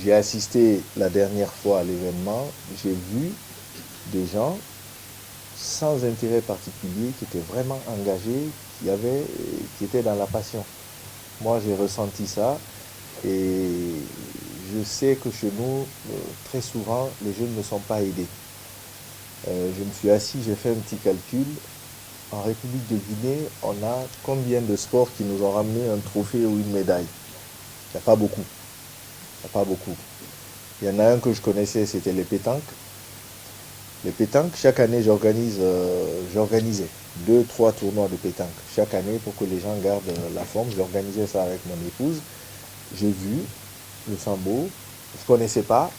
j'ai assisté la dernière fois à l'événement, j'ai vu des gens sans intérêt particulier, qui étaient vraiment engagés, qui étaient dans la passion. Moi, j'ai ressenti ça et je sais que chez nous, très souvent, les jeunes ne sont pas aidés. Je me suis assis, j'ai fait un petit calcul. En République de Guinée, on a combien de sports qui nous ont ramené un trophée ou une médaille? Il n'y a pas beaucoup. Il n'y a pas beaucoup. Il y en a un que je connaissais, c'était les pétanques. Les pétanques, chaque année, j'organisais 2, 3 tournois de pétanque chaque année pour que les gens gardent la forme. J'organisais ça avec mon épouse. J'ai vu le sambo. Je ne connaissais pas.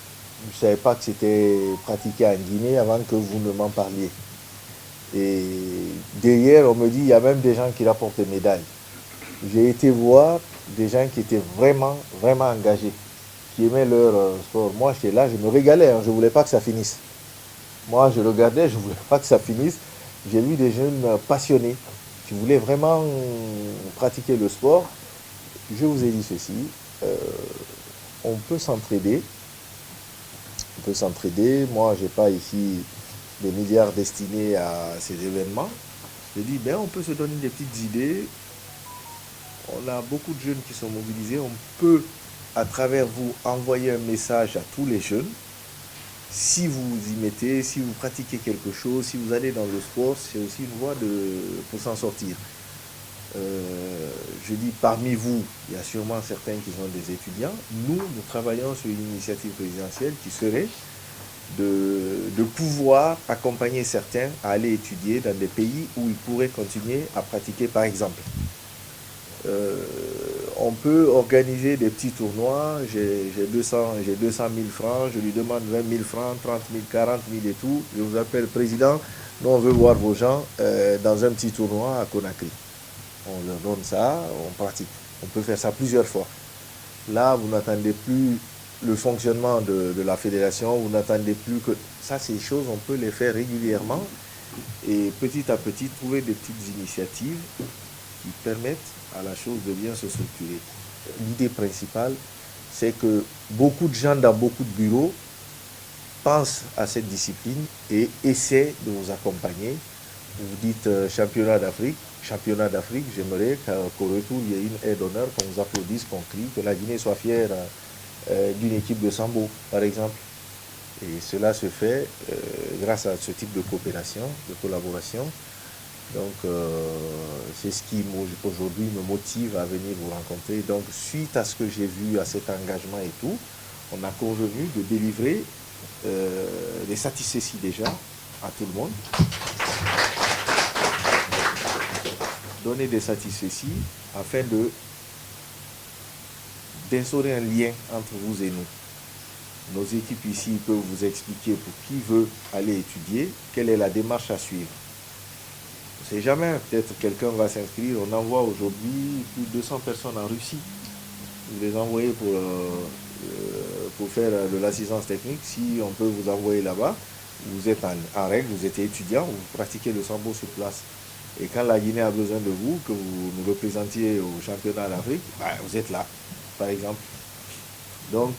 Je ne savais pas que c'était pratiqué en Guinée avant que vous ne m'en parliez. Et derrière, on me dit, il y a même des gens qui rapportent des médailles. J'ai été voir des gens qui étaient vraiment, vraiment engagés, qui aimaient leur sport. Moi, j'étais là, je me régalais, hein, je ne voulais pas que ça finisse. Moi, je regardais, je ne voulais pas que ça finisse. J'ai vu des jeunes passionnés qui voulaient vraiment pratiquer le sport. Je vous ai dit ceci, euh, on peut s'entraider. On peut s'entraider. Moi, je n'ai pas ici des milliards destinés à ces événements. Je dis, ben, on peut se donner des petites idées. On a beaucoup de jeunes qui sont mobilisés. On peut, à travers vous, envoyer un message à tous les jeunes. Si vous vous y mettez, si vous pratiquez quelque chose, si vous allez dans le sport, c'est aussi une voie pour s'en sortir. Je dis, parmi vous, il y a sûrement certains qui sont des étudiants. Nous travaillons sur une initiative présidentielle qui serait de pouvoir accompagner certains à aller étudier dans des pays où ils pourraient continuer à pratiquer, par exemple. On peut organiser des petits tournois, j'ai 200 000 francs, je lui demande 20 000 francs, 30 000, 40 000 et tout. Je vous appelle président, nous on veut voir vos gens dans un petit tournoi à Conakry. On leur donne ça, on pratique. On peut faire ça plusieurs fois. Là, vous n'attendez plus le fonctionnement de la fédération, vous n'attendez plus que... Ça, ces choses, on peut les faire régulièrement et petit à petit trouver des petites initiatives qui permettent à la chose de bien se structurer. L'idée principale, c'est que beaucoup de gens dans beaucoup de bureaux pensent à cette discipline et essaient de vous accompagner. Vous dites championnat d'Afrique. Championnat d'Afrique, j'aimerais qu'au retour, il y ait une aide d'honneur, qu'on vous applaudisse, qu'on crie, que la Guinée soit fière d'une équipe de sambo, par exemple. Et cela se fait grâce à ce type de coopération, de collaboration. Donc, c'est ce qui aujourd'hui me motive à venir vous rencontrer. Donc, suite à ce que j'ai vu, à cet engagement et tout, on a convenu de délivrer des satisfecits déjà à tout le monde. Donner des satisfecits afin d'instaurer un lien entre vous et nous. Nos équipes ici peuvent vous expliquer pour qui veut aller étudier, quelle est la démarche à suivre. On ne sait jamais, peut-être quelqu'un va s'inscrire. On envoie aujourd'hui plus de 200 personnes en Russie. Vous les envoyez pour faire de l'assistance technique. Si on peut vous envoyer là-bas, vous êtes en règle, vous êtes étudiant, vous pratiquez le sambo sur place. Et quand la Guinée a besoin de vous, que vous nous représentiez au championnat d'Afrique, ben, vous êtes là, par exemple. Donc,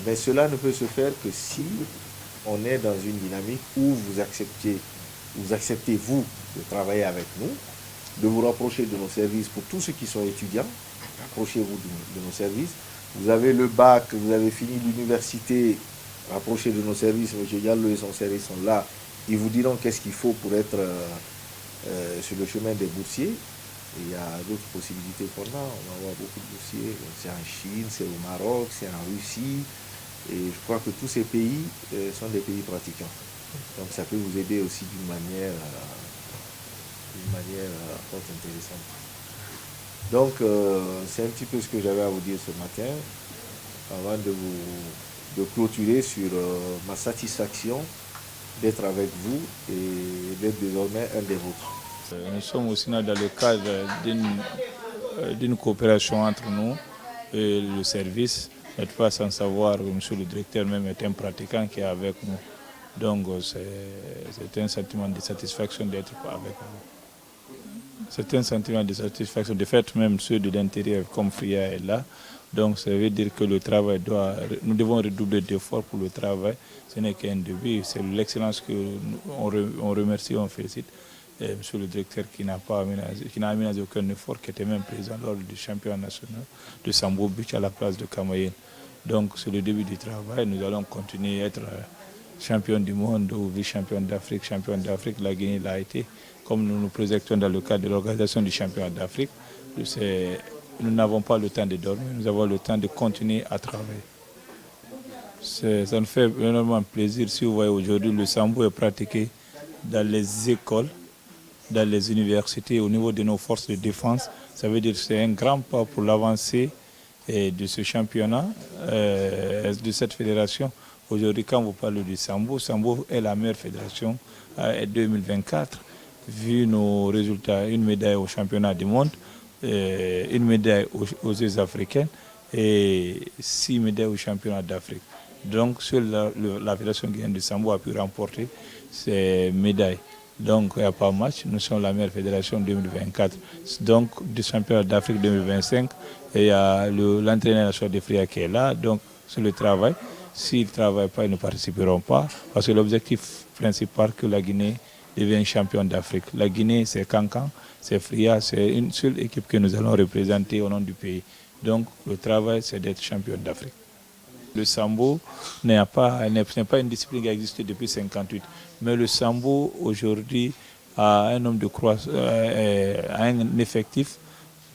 mais cela ne peut se faire que si on est dans une dynamique où vous acceptez, vous, de travailler avec nous, de vous rapprocher de nos services pour tous ceux qui sont étudiants, rapprochez-vous de nos services. Vous avez le bac, vous avez fini l'université, rapprochez de nos services. M. Diallo et son service sont là. Ils vous diront qu'est-ce qu'il faut pour être sur le chemin des boursiers. Et il y a d'autres possibilités qu'on a. On envoie beaucoup de boursiers. C'est en Chine, c'est au Maroc, c'est en Russie. Et je crois que tous ces pays sont des pays pratiquants. Donc ça peut vous aider aussi d'une manière fort intéressante. Donc c'est un petit peu ce que j'avais à vous dire ce matin, avant de clôturer sur ma satisfaction d'être avec vous et d'être désormais un des vôtres. Nous sommes aussi dans le cadre d'une coopération entre nous et le service. Cette fois, sans savoir, monsieur le directeur même est un pratiquant qui est avec nous. Donc c'est un sentiment de satisfaction d'être avec vous. C'est un sentiment de satisfaction. De fait, même ceux de l'intérieur, comme Fria est là, Donc ça veut dire que le travail nous devons redoubler d'efforts pour le travail. Ce n'est qu'un début, c'est l'excellence qu'on remercie, on félicite. Monsieur le directeur qui n'a aménagé aucun effort, qui était même présent lors du championnat national de Sambo Beach à la place de Kamoyen. Donc c'est le début du travail, nous allons continuer à être champion du monde ou vice-champion d'Afrique. Champion d'Afrique, la Guinée l'a été, comme nous nous projectons dans le cadre de l'organisation du championnat d'Afrique. Nous n'avons pas le temps de dormir, nous avons le temps de continuer à travailler. Ça nous fait énormément plaisir. Si vous voyez aujourd'hui, le sambo est pratiqué dans les écoles, dans les universités, au niveau de nos forces de défense. Ça veut dire que c'est un grand pas pour l'avancée de ce championnat, de cette fédération. Aujourd'hui, quand vous parlez du sambo, Sambo est la meilleure fédération 2024, vu nos résultats, une médaille au championnat du monde, une médaille aux Jeux africains et 6 médailles au championnat d'Afrique. Donc, seule la fédération guinéenne du sambo a pu remporter ces médailles. Donc, il n'y a pas de match. Nous sommes la meilleure fédération 2024. Donc, du championnat d'Afrique 2025, et il y a l'entraîneur national de Fria qui est là. Donc, c'est le travail. S'ils ne travaillent pas, ils ne participeront pas. Parce que l'objectif principal, que la Guinée devienne championne d'Afrique. La Guinée, c'est Cancan, c'est Fria, c'est une seule équipe que nous allons représenter au nom du pays. Donc, le travail, c'est d'être championne d'Afrique. Le sambo n'est pas une discipline qui a existé depuis 1958. Mais le sambo, aujourd'hui, a un nombre de a un effectif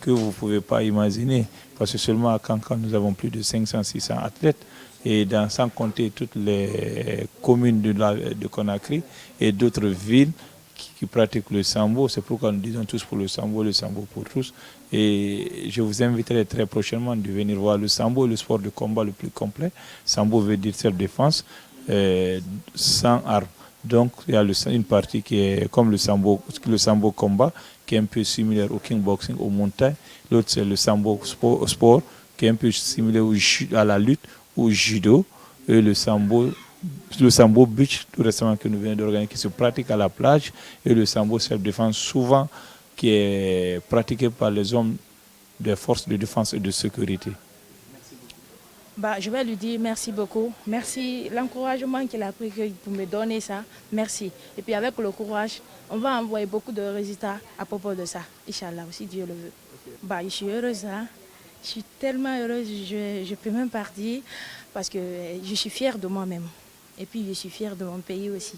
que vous ne pouvez pas imaginer. Parce que seulement à Cancan, nous avons plus de 500-600 athlètes. Et sans compter toutes les communes de Conakry et d'autres villes qui pratiquent le sambo. C'est pourquoi nous disons tous pour le sambo pour tous. Et je vous inviterai très prochainement de venir voir le sambo, le sport de combat le plus complet. Sambo veut dire self-défense sans armes. Donc il y a une partie qui est comme le sambo combat, qui est un peu similaire au kickboxing, au montagne. L'autre c'est le sambo sport, qui est un peu similaire à la lutte, au judo, et le sambo beach, tout récemment que nous venons d'organiser, qui se pratique à la plage, et le sambo self-défense, souvent qui est pratiqué par les hommes des forces de défense et de sécurité. Je vais lui dire merci beaucoup. Merci l'encouragement qu'il a pris pour me donner ça. Merci. Et puis avec le courage, on va envoyer beaucoup de résultats à propos de ça. Inch'Allah, si Dieu le veut. Je suis heureuse. Hein? Je suis tellement heureuse, je peux même partir parce que je suis fière de moi-même. Et puis je suis fière de mon pays aussi.